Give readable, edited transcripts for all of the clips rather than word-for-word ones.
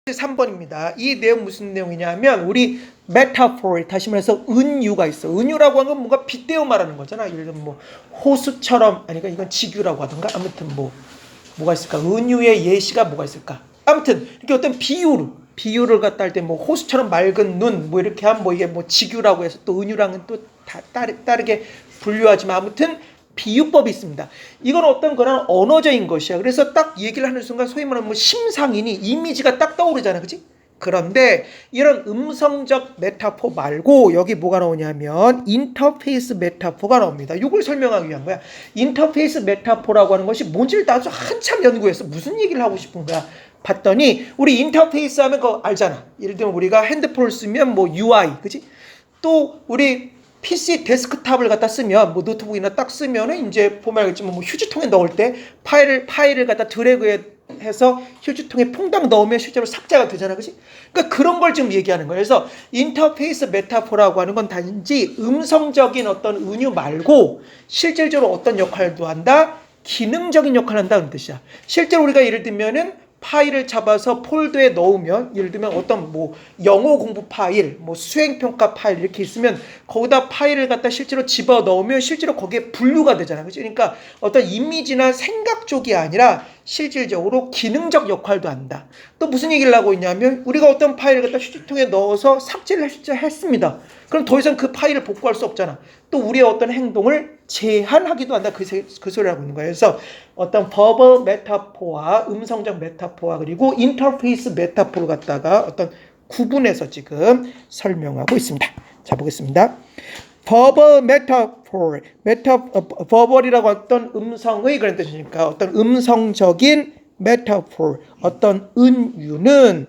3번입니다. 이 내용 무슨 내용이냐면 우리 메타포, 다시 말해서 은유가 있어. 은유라고 하는 건 뭔가 빗대어 말하는 거잖아. 예를 들면 뭐 호수처럼, 아니 이건 지규라고 하던가. 아무튼 뭐가 있을까? 은유의 예시가 뭐가 있을까? 아무튼 이렇게 어떤 비유를 갖다 할 때 뭐 호수처럼 맑은 눈 뭐 이렇게 하면 뭐 이게 뭐 지규라고 해서 또 은유랑은 또 다르게 분류하지만 아무튼 비유법이 있습니다. 이건 어떤 거는 언어적인 것이야. 그래서 딱 얘기를 하는 순간 소위 말하는 뭐 심상이니 이미지가 딱 떠오르잖아. 그치? 그런데 이런 음성적 메타포 말고 여기 뭐가 나오냐면 인터페이스 메타포가 나옵니다. 이걸 설명하기 위한 거야. 인터페이스 메타포라고 하는 것이 뭔지를 나도 한참 연구해서 무슨 얘기를 하고 싶은 거야. 봤더니 우리 인터페이스 하면 그거 알잖아. 예를 들면 우리가 핸드폰을 쓰면 뭐 UI, 그치? 또 우리 PC 데스크탑을 갖다 쓰면 뭐 노트북이나 딱 쓰면은 이제 보면 알겠지만 뭐 휴지통에 넣을 때 파일을 갖다 드래그해서 휴지통에 퐁당 넣으면 실제로 삭제가 되잖아, 그렇지? 그러니까 그런 걸 지금 얘기하는 거예요. 그래서 인터페이스 메타포라고 하는 건 단지 음성적인 어떤 은유 말고 실질적으로 어떤 역할도 한다, 기능적인 역할을 한다는 뜻이야. 실제로 우리가 예를 들면은 파일을 잡아서 폴더에 넣으면 예를 들면 어떤 뭐 영어 공부 파일, 뭐 수행평가 파일 이렇게 있으면 거기다 파일을 갖다 실제로 집어 넣으면 실제로 거기에 분류가 되잖아. 그렇죠? 그러니까 어떤 이미지나 생각 쪽이 아니라 실질적으로 기능적 역할도 한다. 또 무슨 얘기를 하고 있냐면 우리가 어떤 파일을 갖다 휴지통에 넣어서 삭제를 했습니다. 그럼 더 이상 그 파일을 복구할 수 없잖아. 또 우리의 어떤 행동을 제한하기도 한다. 그 소리를 하고 있는 거예요. 그래서 어떤 버벌 메타포와 음성적 메타포와 그리고 인터페이스 메타포를 갖다가 어떤 구분해서 지금 설명하고 있습니다. 자, 보겠습니다. 버벌 메타포, 버벌이라고 어떤 음성의 그런 뜻이니까 어떤 음성적인 메타포, 어떤 은유는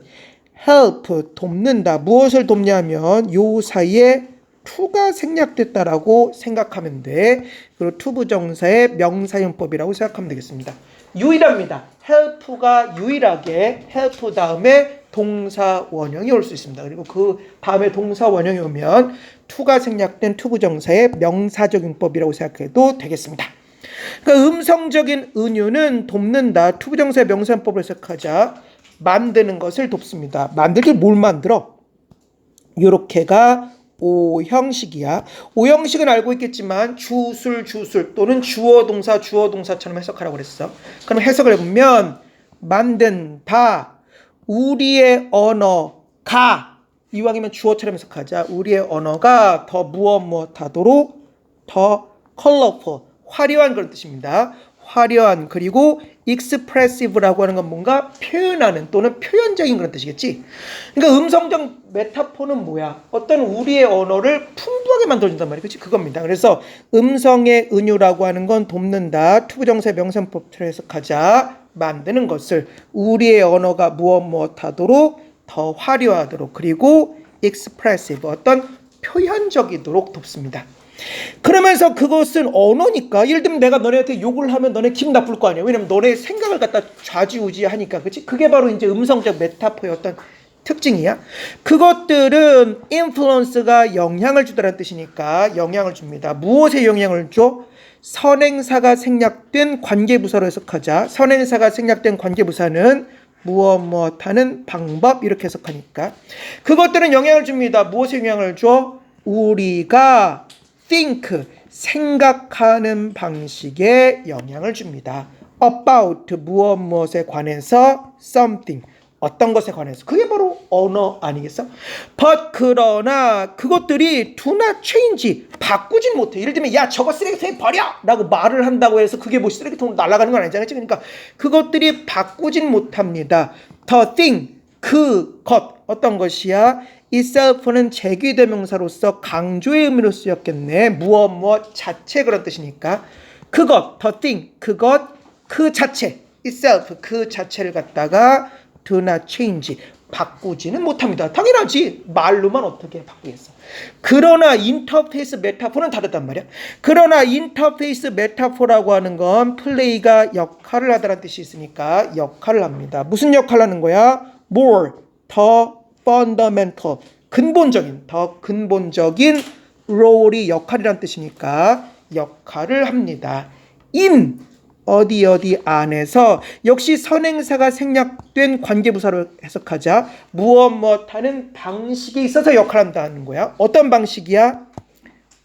help, 돕는다. 무엇을 돕냐면 요 사이에 to가 생략됐다라고 생각하면 돼. 그리고 to 부정사의 명사용법이라고 생각하면 되겠습니다. 유일합니다. help가 유일하게 help 다음에 동사 원형이 올 수 있습니다. 그리고 그 다음에 동사 원형이 오면 to가 생략된 to 부정사의 명사적용법이라고 생각해도 되겠습니다. 그러니까 음성적인 은유는 돕는다. to 부정사의 명사용법을 생각하자. 만드는 것을 돕습니다. 만들기 뭘 만들어? 요렇게가 오형식이야. 오형식은 알고 있겠지만 주술 또는 주어 동사처럼 해석하라고 그랬어. 그럼 해석을 해보면 만든다. 우리의 언어가 이왕이면 주어처럼 해석하자. 우리의 언어가 더 무엇하도록 더 컬러풀, 화려한 그런 뜻입니다. 화려한 그리고 expressive라고 하는 건 뭔가 표현하는 또는 표현적인 그런 뜻이겠지. 그러니까 음성적 메타포는 뭐야? 어떤 우리의 언어를 풍부하게 만들어준단 말이야. 그렇지? 그겁니다. 그래서 음성의 은유라고 하는 건 돕는다. 투부정사의 명사법처럼 해석하자. 만드는 것을 우리의 언어가 무엇하도록 더 화려하도록 그리고 expressive 어떤 표현적이도록 돕습니다. 그러면서 그것은 언어니까 예를 들면 내가 너네한테 욕을 하면 너네 기분 나쁠 거 아니야. 왜냐면 너네 생각을 갖다 좌지우지하니까. 그렇지? 그게 바로 이제 음성적 메타포의 어떤 특징이야. 그것들은 influence가 영향을 주다라는 뜻이니까 영향을 줍니다. 무엇에 영향을 줘? 선행사가 생략된 관계부사로 해석하자. 선행사가 생략된 관계부사는 무엇하는 방법 이렇게 해석하니까 그것들은 영향을 줍니다. 무엇에 영향을 줘? 우리가 think, 생각하는 방식에 영향을 줍니다. about, 무엇에 관해서 something, 어떤 것에 관해서. 그게 바로 언어 아니겠어? but, 그러나 그것들이 do not change, 바꾸진 못해. 예를 들면 야 저거 쓰레기통에 버려! 라고 말을 한다고 해서 그게 뭐 쓰레기통으로 날아가는 건 아니잖아요. 그러니까 그것들이 바꾸진 못합니다. the thing, 그것, 어떤 것이야? itself는 제귀대명사로서 강조의 의미로 쓰였겠네. 무엇 자체 그런 뜻이니까 그것, the thing, 그것, 그 자체 itself, 그 자체를 갖다가 do not change, 바꾸지는 못합니다. 당연하지. 말로만 어떻게 바꾸겠어. 그러나 인터페이스 메타포는 다르단 말이야. 그러나 인터페이스 메타포라고 하는 건 플레이가 역할을 하다라는 뜻이 있으니까 역할을 합니다. 무슨 역할을 하는 거야? more, 더 fundamental, 더 근본적인 롤이 역할이란 뜻이니까 역할을 합니다. in, 어디 어디 안에서 역시 선행사가 생략된 관계부사로 해석하자 무엇 하는 방식에 있어서 역할한다는 거야. 어떤 방식이야?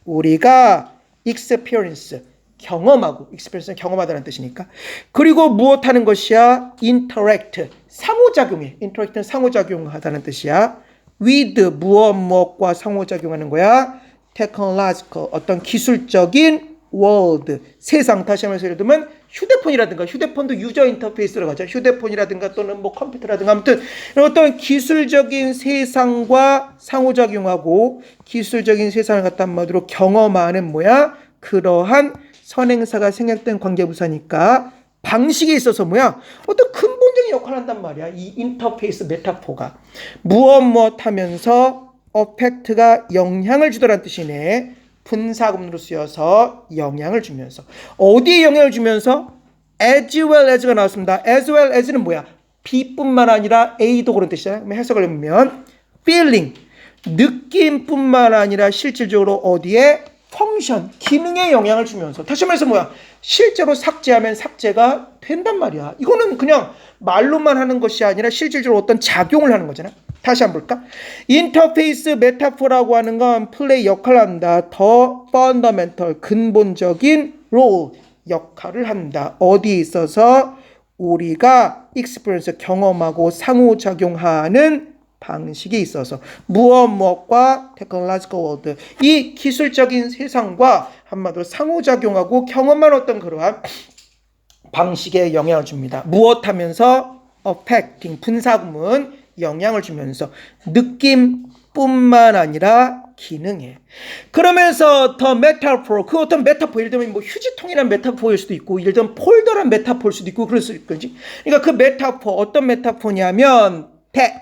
우리가 experience 경험하고 experience는 경험하다는 뜻이니까 그리고 무엇 하는 것이야? interact 상호작용해. interact는 상호작용하다는 뜻이야. with 무엇과 상호작용하는 거야? technological 어떤 기술적인 world 세상 다시 한번 예를 들면 휴대폰이라든가 휴대폰도 유저 인터페이스라고 하죠. 휴대폰이라든가 또는 뭐 컴퓨터라든가 아무튼 어떤 기술적인 세상과 상호작용하고 기술적인 세상을 갖다 한마디로 경험하는 뭐야? 그러한 선행사가 생략된 관계부사니까 방식에 있어서 뭐야? 어떤 근본적인 역할을 한단 말이야. 이 인터페이스 메타포가 무엇 하면서 어펙트가 영향을 주더란 뜻이네. 분사구문으로 쓰여서 영향을 주면서 어디에 영향을 주면서 as well as가 나왔습니다. as well as는 뭐야? B뿐만 아니라 A도 그런 뜻이잖아요. 그럼 해석을 해보면 feeling 느낌뿐만 아니라 실질적으로 어디에 펑션 기능에 영향을 주면서 다시 말해서 뭐야? 실제로 삭제하면 삭제가 된단 말이야. 이거는 그냥 말로만 하는 것이 아니라 실질적으로 어떤 작용을 하는 거잖아. 다시 한번 볼까? 인터페이스 메타포라고 하는 건 플레이 역할을 한다. 더 펀더멘털 근본적인 롤 역할을 한다. 어디에 있어서 우리가 익스피리언스 경험하고 상호작용하는 방식에 있어서 무엇과 테크놀로지컬 월드 이 기술적인 세상과 한마디로 상호작용하고 경험한 어떤 그러한 방식에 영향을 줍니다. 무엇하면서 affecting 분사구문 영향을 주면서 느낌뿐만 아니라 기능에 그러면서 더 메타포 그 어떤 메타포 예를 들면 뭐 휴지통이란 메타포일 수도 있고 예를 들면 폴더란 메타포일 수도 있고 그럴 수 있겠지. 그러니까 그 메타포 어떤 메타포냐면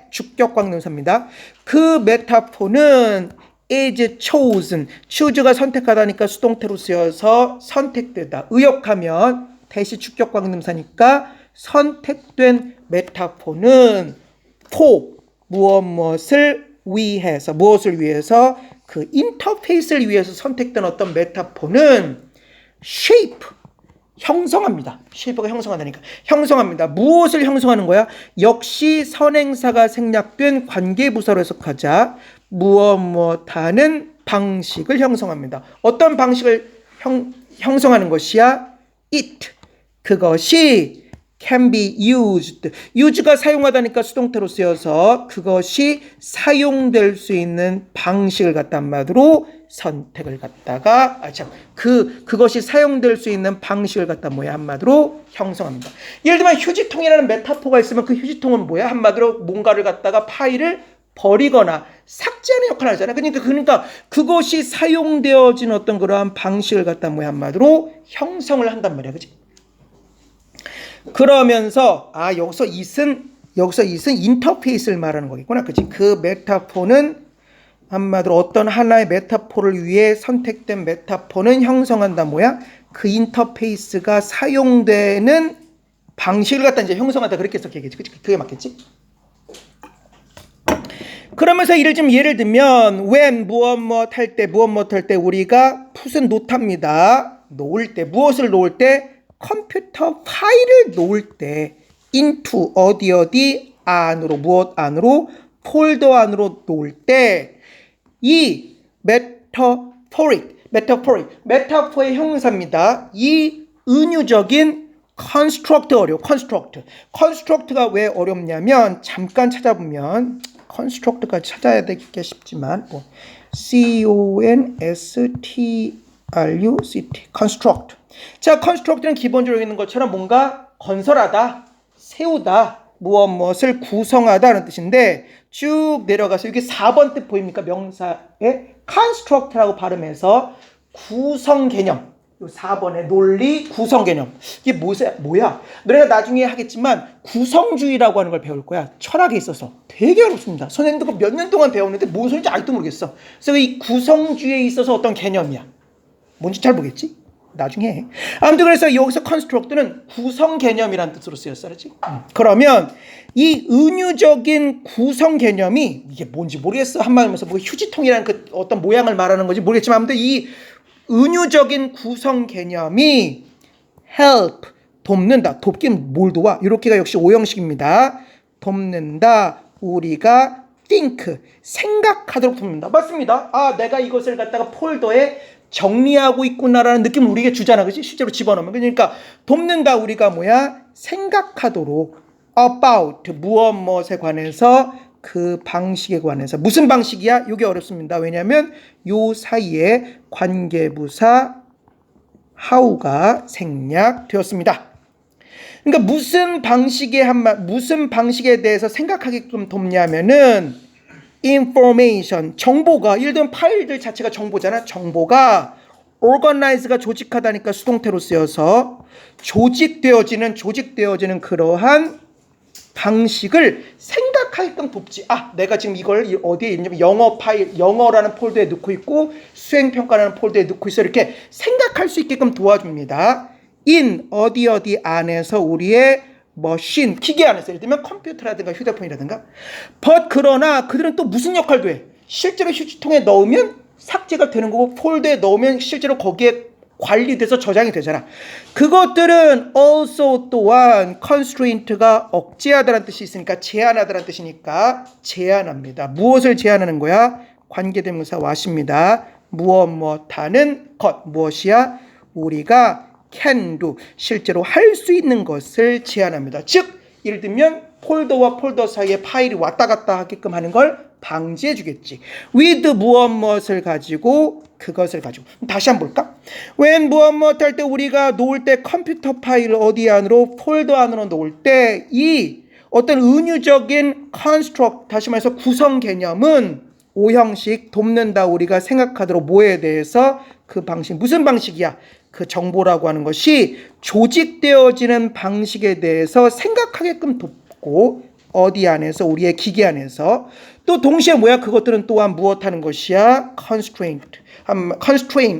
주격관계명사입니다. 그 메타포는 is chosen choose가 선택하다니까 수동태로 쓰여서 선택되다 의역하면 대시 주격관계명사니까 선택된 메타포는 for 무엇을 위해서 그 인터페이스를 위해서 선택된 어떤 메타포는 shape 형성합니다. shape가 형성한다니까 형성합니다. 무엇을 형성하는 거야? 역시 선행사가 생략된 관계부사로 해석하자 무엇하는 방식을 형성합니다. 어떤 방식을 형성하는 것이야? it 그것이 can be used. use가 사용하다니까 수동태로 쓰여서 그것이 사용될 수 있는 방식을 갖다 한마디로 선택을 갖다가 그것이 사용될 수 있는 방식을 갖다 뭐야 한마디로 형성합니다. 예를 들면 휴지통이라는 메타포가 있으면 그 휴지통은 뭐야 한마디로 뭔가를 갖다가 파일을 버리거나 삭제하는 역할을 하잖아. 그러니까 그것이 사용되어진 어떤 그러한 방식을 갖다 뭐야 한마디로 형성을 한단 말이야, 그렇지? 그러면서 여기서 it은 인터페이스를 말하는 거겠구나, 그렇지? 그 메타포는 한마디로 어떤 하나의 메타포를 위해 선택된 메타포는 형성한다 뭐야? 그 인터페이스가 사용되는 방식을 갖다 이제 형성한다 그렇게 해석해야겠지, 그치? 그게 맞겠지? 그러면서 예를 들면 when 무엇 할 때 우리가 풋은 놓답니다. 놓을 때 무엇을 놓을 때 컴퓨터 파일을 놓을 때 into 어디 안으로 무엇 안으로 폴더 안으로 놓을 때 이 메타포의 형용사입니다. 이 은유적인 construct 어려워. construct가 왜 어렵냐면 잠깐 찾아보면 construct까지 찾아야 되겠 싶지만 construct construct. 자, construct는 기본적으로 있는 것처럼 뭔가 건설하다, 세우다, 무엇을 구성하다는 뜻인데 쭉 내려가서 여기 4번 뜻 보입니까? 명사의 construct라고 발음해서 구성 개념. 요 4번의 논리 구성 개념. 이게 뭐야? 너네가 나중에 하겠지만 구성주의라고 하는 걸 배울 거야. 철학에 있어서 되게 어렵습니다. 선생님도 몇 년 동안 배웠는데 뭔 소리인지 아직도 모르겠어. 그래서 이 구성주의에 있어서 어떤 개념이야. 뭔지 잘 모르겠지? 나중에 해. 아무튼 그래서 여기서 construct는 구성 개념이라는 뜻으로 쓰였어, 그렇지? 그러면 이 은유적인 구성 개념이 이게 뭔지 모르겠어. 한마디로 뭐 휴지통이라는 그 어떤 모양을 말하는 건지 모르겠지만 아무튼 이 은유적인 구성 개념이 help 돕는다. 돕긴 뭘 도와? 이렇게가 역시 오형식입니다. 돕는다. 우리가 think, 생각하도록 돕는다. 맞습니다. 아, 내가 이것을 갖다가 폴더에 정리하고 있구나라는 느낌을 우리에게 주잖아. 그치? 실제로 집어넣으면. 그러니까 돕는다. 우리가 뭐야? 생각하도록 about, 무엇에 관해서 그 방식에 관해서. 무슨 방식이야? 이게 어렵습니다. 왜냐하면 요 사이에 관계부사 how가 생략되었습니다. 그러니까 무슨 방식에 대해서 생각하게끔 돕냐면은 information, 정보가, 예를 들면 파일들 자체가 정보잖아. 정보가 organize가 조직하다니까 수동태로 쓰여서 조직되어지는 그러한 방식을 생각하게끔 돕지. 아, 내가 지금 이걸 어디에 있냐면 영어 파일, 영어라는 폴더에 넣고 있고 수행평가라는 폴더에 넣고 있어. 이렇게 생각할 수 있게끔 도와줍니다. in 어디 안에서 우리의 머신, 기계 안에서, 예를 들면 컴퓨터라든가 휴대폰이라든가. but 그러나 그들은 또 무슨 역할도 해? 실제로 휴지통에 넣으면 삭제가 되는 거고 폴더에 넣으면 실제로 거기에 관리돼서 저장이 되잖아. 그것들은 also 또한 constraint가 억제하다라는 뜻이 있으니까 제한하다라는 뜻이니까 제한합니다. 무엇을 제한하는 거야? 관계대명사 what입니다. 무엇하는 것. 무엇이야? 우리가 can do, 실제로 할 수 있는 것을 제한합니다. 즉 예를 들면 폴더와 폴더 사이에 파일이 왔다 갔다 하게끔 하는 걸 방지해 주겠지. with 무엇을 가지고, 그것을 가지고. 다시 한번 볼까? when 무엇 할 때 우리가 놓을 때 컴퓨터 파일을 어디 안으로? 폴더 안으로 놓을 때 이 어떤 은유적인 construct, 다시 말해서 구성 개념은 오형식, 돕는다. 우리가 생각하도록 뭐에 대해서 그 방식, 무슨 방식이야? 그 정보라고 하는 것이 조직되어지는 방식에 대해서 생각하게끔 돕고 어디 안에서? 우리의 기계 안에서. 또 동시에 뭐야? 그것들은 또한 무엇하는 것이야? constraint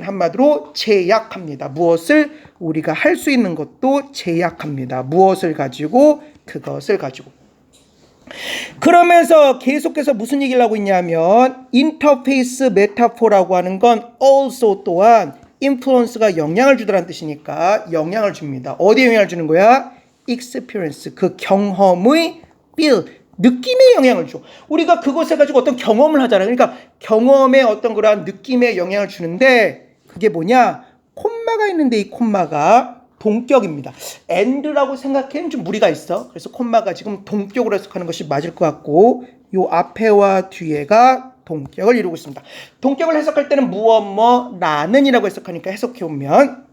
한마디로 제약합니다. 무엇을? 우리가 할 수 있는 것도 제약합니다. 무엇을 가지고? 그것을 가지고. 그러면서 계속해서 무슨 얘기를 하고 있냐면 인터페이스 메타포라고 하는 건 also 또한 influence가 영향을 주더라는 뜻이니까 영향을 줍니다. 어디에 영향을 주는 거야? experience, 그 경험의 feel, 느낌에 영향을 줘. 우리가 그것을 가지고 어떤 경험을 하잖아요. 그러니까 경험에 어떤 그러한 느낌에 영향을 주는데 그게 뭐냐? 콤마가 있는데 이 콤마가 동격입니다. and라고 생각하면 좀 무리가 있어. 그래서 콤마가 지금 동격으로 해석하는 것이 맞을 것 같고 요 앞에와 뒤에가 동격을 이루고 있습니다. 동격을 해석할 때는 라는 이라고 해석하니까 해석해보면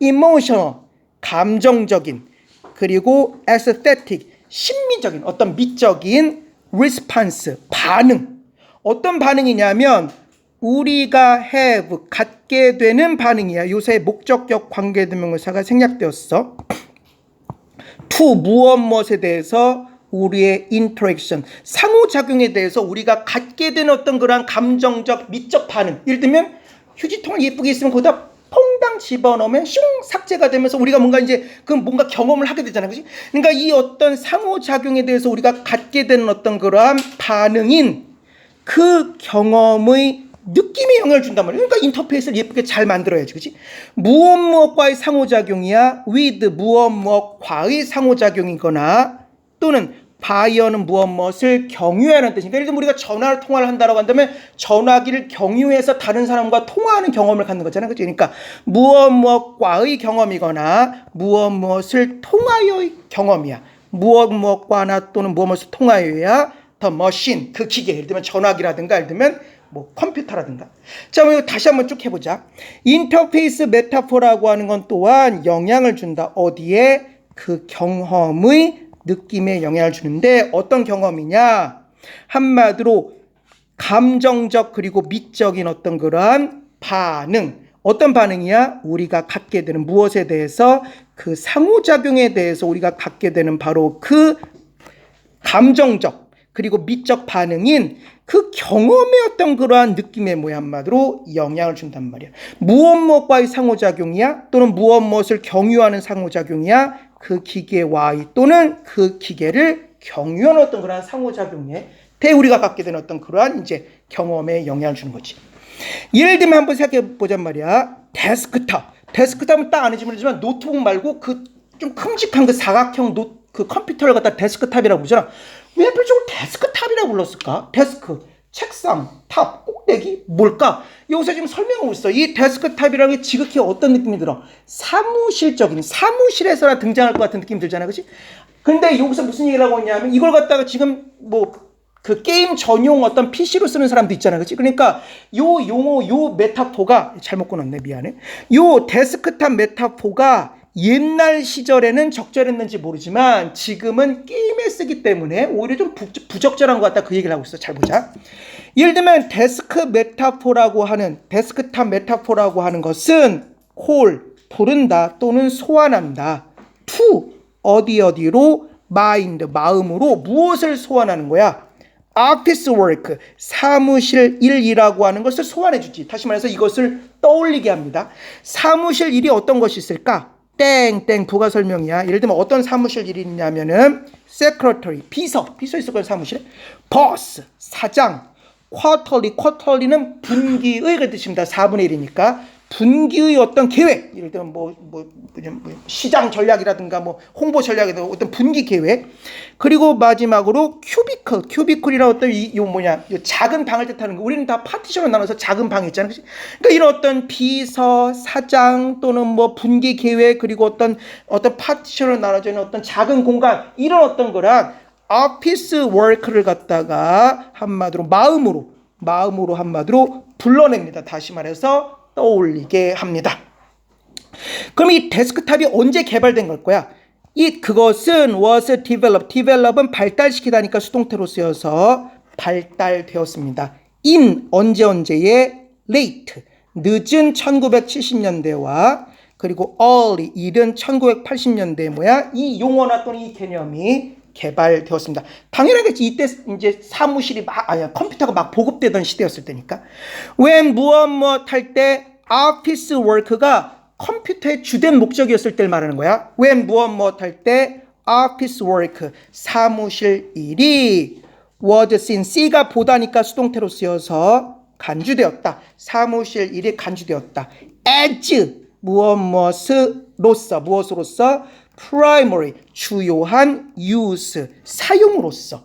emotional, 감정적인, 그리고 aesthetic, 심미적인, 어떤 미적인 response, 반응. 어떤 반응이냐면 우리가 have, 갖게 되는 반응이야. 요새 목적격 관계대명사가 생략되었어. to, 무엇에 대해서 우리의 interaction, 상호작용에 대해서 우리가 갖게 되는 어떤 그런 감정적, 미적 반응. 예를 들면 휴지통을 예쁘게 있으면 거기다 퐁당 집어넣으면 슝 삭제가 되면서 우리가 뭔가 이제 그 뭔가 경험을 하게 되잖아요. 그렇지? 그러니까 이 어떤 상호작용에 대해서 우리가 갖게 되는 어떤 그러한 반응인 그 경험의 느낌에 영향을 준단 말이에요. 그러니까 인터페이스를 예쁘게 잘 만들어야지. 그렇지? 무엇과의 상호작용이야? with 무엇과의 상호작용이거나 또는 바이어는 무엇을 경유하는 뜻이니까 예를 들면 우리가 통화를 한다고 한다면 전화기를 경유해서 다른 사람과 통화하는 경험을 갖는 거잖아요. 그렇죠? 그러니까 무엇과의 경험이거나 무엇을 통하여의 경험이야. 무엇과나 또는 무엇을 통하여야 더 머신, 그 기계, 예를 들면 전화기라든가 예를 들면 뭐 컴퓨터라든가. 자, 이거 다시 한번 쭉 해보자. 인터페이스 메타포라고 하는 건 또한 영향을 준다. 어디에? 그 경험의 느낌에 영향을 주는데 어떤 경험이냐? 한마디로 감정적 그리고 미적인 어떤 그러한 반응. 어떤 반응이야? 우리가 갖게 되는 무엇에 대해서 그 상호작용에 대해서 우리가 갖게 되는 바로 그 감정적 그리고 미적 반응인 그 경험의 어떤 그러한 느낌의 한마디로 영향을 준단 말이야. 무엇과의 상호작용이야? 또는 무엇을 경유하는 상호작용이야? 그 기계와의 또는 그 기계를 경유하는 어떤 그러한 상호작용에 대해 우리가 갖게 되는 어떤 그러한 이제 경험에 영향을 주는 거지. 예를 들면 한번 생각해 보잔 말이야. 데스크탑 하면 딱 아는지 모르지만 노트북 말고 그 좀 큼직한 그 사각형 그 컴퓨터를 갖다 데스크탑이라고 부르잖아. 왜 하필 저걸 데스크탑이라고 불렀을까? 데스크, 책상, 탑, 꼭대기 뭘까? 여기서 지금 설명하고 있어. 이 데스크탑이라는 게 지극히 어떤 느낌이 들어? 사무실적인, 사무실에서나 등장할 것 같은 느낌이 들잖아, 그렇지? 근데 여기서 무슨 얘기를 하고 있냐면 이걸 갖다가 지금 뭐 그 게임 전용 어떤 PC로 쓰는 사람도 있잖아, 그렇지? 그러니까 요 용어, 요 메타포가 잘못 끊었네, 미안해. 요 데스크탑 메타포가 옛날 시절에는 적절했는지 모르지만 지금은 게임에 쓰기 때문에 오히려 좀 부적절한 것 같다, 그 얘기를 하고 있어. 잘 보자. 예를 들면 데스크탑 메타포라고 하는 것은 call, 부른다 또는 소환한다. to, 어디로, mind, 마음으로 무엇을 소환하는 거야? office work, 사무실 일이라고 하는 것을 소환해 주지. 다시 말해서 이것을 떠올리게 합니다. 사무실 일이 어떤 것이 있을까? 땡땡 부가 설명이야. 예를 들면 어떤 사무실 일이 있냐면은 secretary, 비서 있을 거야, 사무실에. boss, 사장. quarterly는 분기의 뜻입니다. 4분의 1이니까 분기의 어떤 계획, 예를 들면 시장 전략이라든가 홍보 전략이라든가 어떤 분기 계획. 그리고 마지막으로 큐비클이라는 어떤 작은 방을 뜻하는 거. 우리는 다 파티션으로 나눠서 작은 방이 있잖아, 그치? 그러니까 이런 어떤 비서, 사장 또는 분기 계획, 그리고 어떤 파티션으로 나눠져 있는 어떤 작은 공간, 이런 어떤 거랑 오피스 워크를 갖다가 한마디로 마음으로 한마디로 불러냅니다. 다시 말해서 떠올리게 합니다. 그럼 이 데스크탑이 언제 개발된 걸 거야? 그것은 was develop은 발달시키다니까 수동태로 쓰여서 발달되었습니다. in 언제에 late 늦은 1970년대와 그리고 early 이른 1980년대에 이 용어나 또는 이 개념이 개발되었습니다. 당연하겠지. 이때 이제 사무실이 컴퓨터가 막 보급되던 시대였을 때니까. when 무엇 할 때 office work가 컴퓨터의 주된 목적이었을 때를 말하는 거야. when 무엇 할 때 office work, 사무실 일이 was seen, C가 보다니까 수동태로 쓰여서 간주되었다. 사무실 일이 간주되었다. as 무엇으로서 primary, 주요한 use, 사용으로서.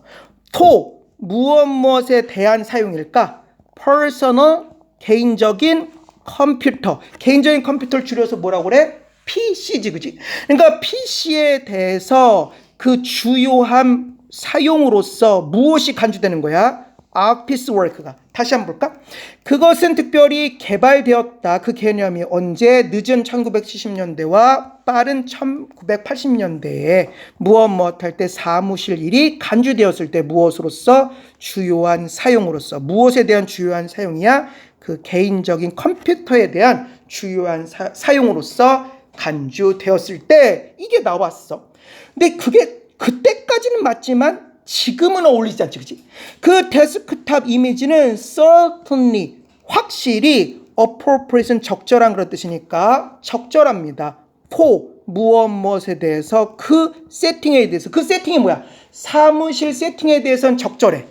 to, 무엇에 대한 사용일까? personal, 개인적인 컴퓨터. 개인적인 컴퓨터를 줄여서 뭐라고 그래? PC지, 그지? 그러니까 PC에 대해서 그 주요한 사용으로서 무엇이 간주되는 거야? office work가. 다시 한번 볼까? 그것은 특별히 개발되었다. 그 개념이 언제? 늦은 1970년대와 빠른 1980년대에 무엇 할 때 사무실 일이 간주되었을 때 무엇으로서? 주요한 사용으로서. 무엇에 대한 주요한 사용이야? 그 개인적인 컴퓨터에 대한 주요한 사용으로서 간주되었을 때 이게 나왔어. 근데 그게 그때까지는 맞지만 지금은 어울리지 않지, 그치? 그 데스크탑 이미지는 certainly, 확실히, appropriate는 적절한 그런 뜻이니까 적절합니다. for, 무엇에 대해서, 그 세팅에 대해서. 그 세팅이 뭐야? 사무실 세팅에 대해서는 적절해.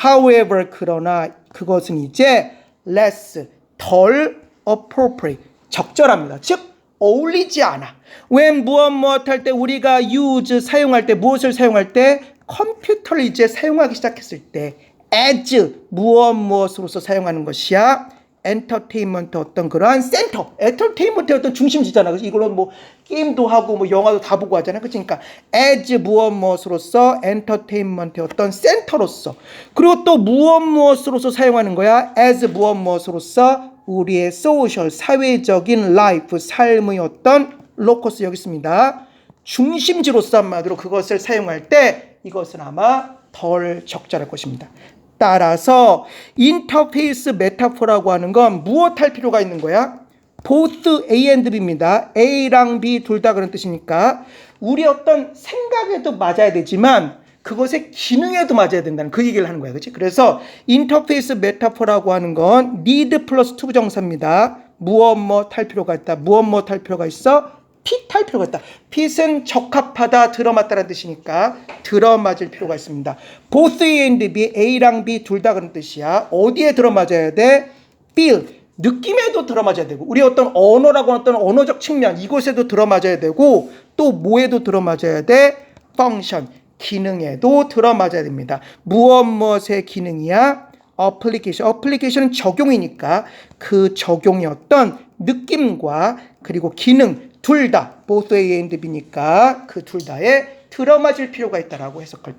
however, 그러나 그것은 이제 less, 덜 appropriate, 적절합니다. 즉 어울리지 않아. when 무엇 할 때 우리가 use, 사용할 때, 무엇을 사용할 때? 컴퓨터를 이제 사용하기 시작했을 때 as 무엇으로서 사용하는 것이야? 엔터테인먼트 어떤 그러한 센터, 엔터테인먼트의 어떤 중심지잖아. 그래서 이걸로 게임도 하고 영화도 다 보고 하잖아. 그러니까 as 무엇으로서 엔터테인먼트의 어떤 센터로서. 그리고 또 무엇으로서 사용하는 거야? as 무엇으로서 우리의 소셜, 사회적인 라이프, 삶의 어떤 로커스 여기 있습니다. 중심지로서 한마디로 그것을 사용할 때 이것은 아마 덜 적절할 것입니다. 따라서 인터페이스 메타포라고 하는 건 무엇 할 필요가 있는 거야? both A and B입니다. A랑 B 둘 다 그런 뜻이니까 우리 어떤 생각에도 맞아야 되지만 그것의 기능에도 맞아야 된다는 그 얘기를 하는 거야. 그렇지? 그래서 인터페이스 메타포라고 하는 건 need 플러스 to 부정사입니다. 무엇 할 필요가 있다. 무엇 할 필요가 있어? fit 할 필요가 있다. fit은 적합하다, 들어맞다라는 뜻이니까 들어맞을 필요가 있습니다. both A and B, A랑 B 둘 다 그런 뜻이야. 어디에 들어맞아야 돼? feel, 느낌에도 들어맞아야 되고 우리 어떤 언어라고 어떤 언어적 측면 이곳에도 들어맞아야 되고 또 뭐에도 들어맞아야 돼? 펑션, 기능에도 들어맞아야 됩니다. 무엇의 기능이야? 어플리케이션은 적용이니까 그 적용의 어떤 느낌과 그리고 기능 둘 다 both A and B니까 그 둘 다에 들어맞을 필요가 있다라고 해석할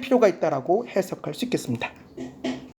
필요가 있다라고 해석할 수 있겠습니다.